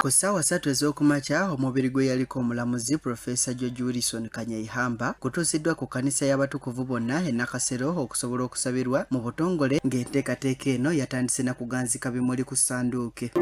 Ku ssaawa 3 ez'okumakya omubiri gwe yaliko omulamuzi Profesa George Kanyeihamba kutuusiddwa ku kkanisa y'abatukuvu bonna e Nakasero okusobola okusabirwa mu butongole ng'enteekateeka eno yatandise na kuganzika bimuli ku ssanduuke.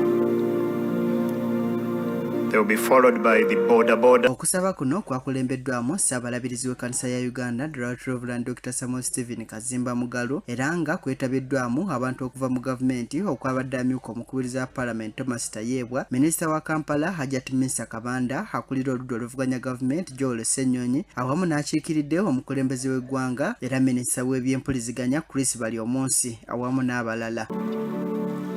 They will be followed by the border. Okusaba kuno kwakulembeddwamu Ssaabalabirizi w'ekkanisa ya Uganda Reverend Dr. Ssaabalabirizi Kazimba Mugalu era nga kwetabiddwamu abantu okuva mu gavumenti okwabadde amyuka omukubiriza Parliament Thomas Tayebwa, Minisita wa Kampala Hajjati Minsa Kabanda, akulira oludda oluvuganya gavumenti Joel Ssenyonyi awamu n'akiikiridde omukulembeze w'eggwanga era Minisita w'ebyempuliziganya Chris Balyomunsi awamu n'abalala.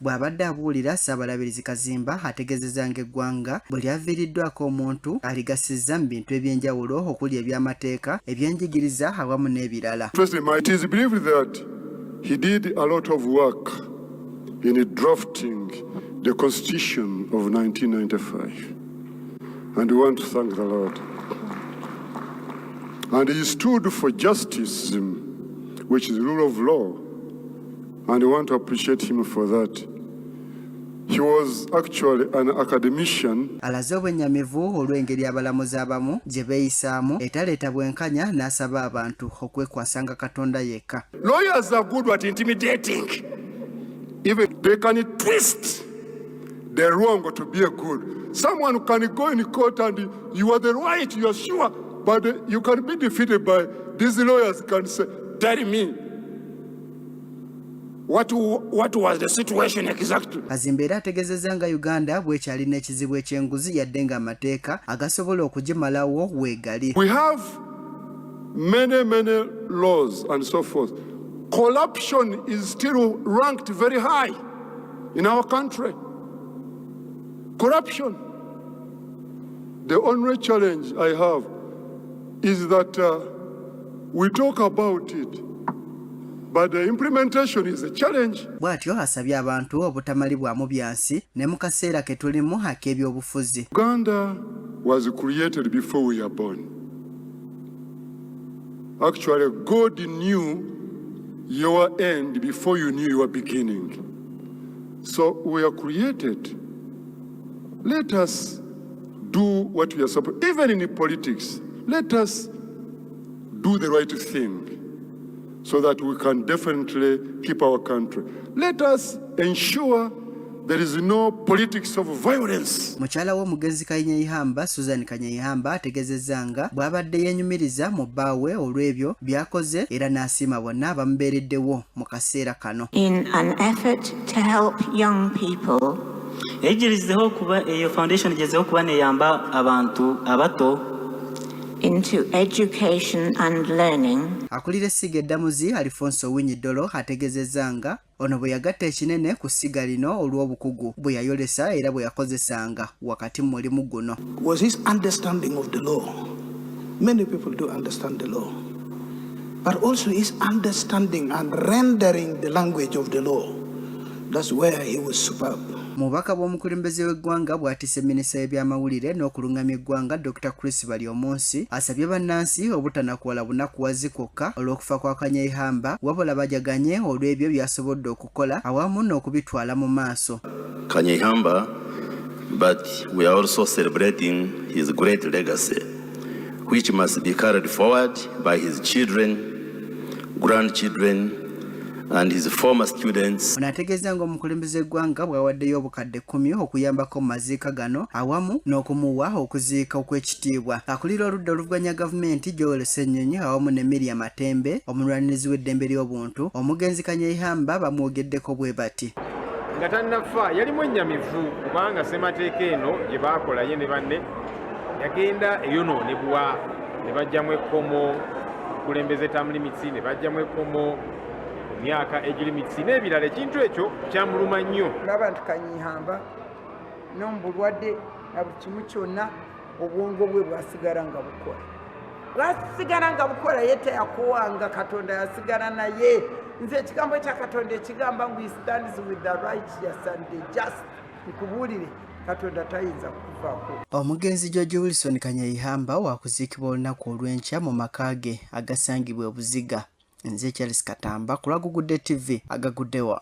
Bw'abadde abuulira Ssaabalabirizi Kazimba ategeezezza ng'eggwanga bwe lyaviiriddwako omuntu aligasizza mu bintu eby'enjawulo okuli eby'amateeka, ebyenjigiriza awamu n'ebirala. It is believed that he did a lot of work in drafting the Constitution of 1995. And we want to thank the Lord. And he stood for justice, which is the rule of law. And we want to appreciate him for that. He was actually an academician. Alaze obwennyamivu olw'engeri abalamuzi abamu gye beeyisaamu etaleeta bwenkanya n'asaba abantu okwekwasanga Katonda yekka. Lawyers are good at intimidating. Even they can twist the wrong to be a good. Someone can go in court and you are the right, you are sure, but you can be defeated by these lawyers can say, tell me. What was the situation exactly? Kazimba era ategeezezza nga Uganda bw'ekyalina ekizibu eky'enguzi yadde nga amateeka agasobola okugimalawo weegali. We have many laws and so forth. Corruption is still ranked very high in our country. Corruption. The only challenge I have is that we talk about it. But the implementation is a challenge. Bw'atyo asabye abantu obutamalibwamu byansi ne mu kaseera ke tulimu ak'ebyobufuzi. Uganda was created before we are born. Actually, God knew your end before you knew your beginning. So we are created. Let us do what we are supposed to. Even in politics, let us do the right thing, so that we can definitely keep our country. Let us ensure there is no politics of violence. Mukyala w'omugenzi Kanyeihamba, Susan Kanyeihamba ategeezezza nga bw'abadde yeenyumiriza mu bwabwe olw'ebyo by'akoze era n'asiima bonna abamubeereddewo mu kaseera kano. In an effort to help young people, ejirizeho kuba eyo foundation egezeho kuba neyamba abantu abato into education and learning. Akulira essiga eddamuzi Alfonso Winyidolo ategeezezza nga ono bwe yagatta ekinene ku ssiga lino olw'obukugu bwe yayolesa era bwe yakozesanga wakati mu mulimu guno. Was his understanding of the law. Many people do understand the law, but also his understanding and rendering the language of the law. That's where he was superb. Mubaka bw'omukulembeze w'eggwanga bw'atisse minisita y'ebyamawulire n'okulungamya eggwanga Dr. Chris Balyomunsi asabye bannansi obutanakuwala bunakuwazi kwokka olw'okufa kwa Kanyeihamba wabula bajaganye olw'ebyo by'asobodde okukola awamu n'okubitwala mu maaso. Kanyeihamba, but we are also celebrating his great legacy, which must be carried forward by his children, grandchildren, and his former students. Onategeeza nga omukulembeze eggwanga bw'awaddeyo obukadde 10 okuyambako mu maziika gano awamu n'okumuwa okuziika okw'ekitiibwa. Akulira oludda oluvuganya gavumenti Joel Ssenyonyi awamu ne Miriam Matembe omulwanirizi w'eddembe ly'obuntu omugenzi Kanyeihamba bamwogeddeko bwe bati. Nga tannafa yalimu ennyamivu kubanga ssemateeka eno gye baakola ye ne banne yagenda eyonoonebwa ne bajjamu ekkomo okulembeze term limits ne bajjamu ekkomo myaka egirimiti n'ebirala. Ekintu ekyo kyamuluma nnyo. Olaba nti Kanyeihamba n'omubulwadde na buli kimu kyonna obwongo bwe bwasigala nga bukola. Bwasigala nga bukola ye teyakuwanga Katonda yasigala naye. Nze ekigambo kya Katonda ekigamba ngu he stands with the righteous and the just. Nkubuulire Katonda tayinza kukuvaako. Omugenzi George Kanyeihamba waakuziikibwa olunaku olw'enkya mu maka ge agasangibwa e Buziga. Nze Charles Katamba ku Uganda TV agaguddewa.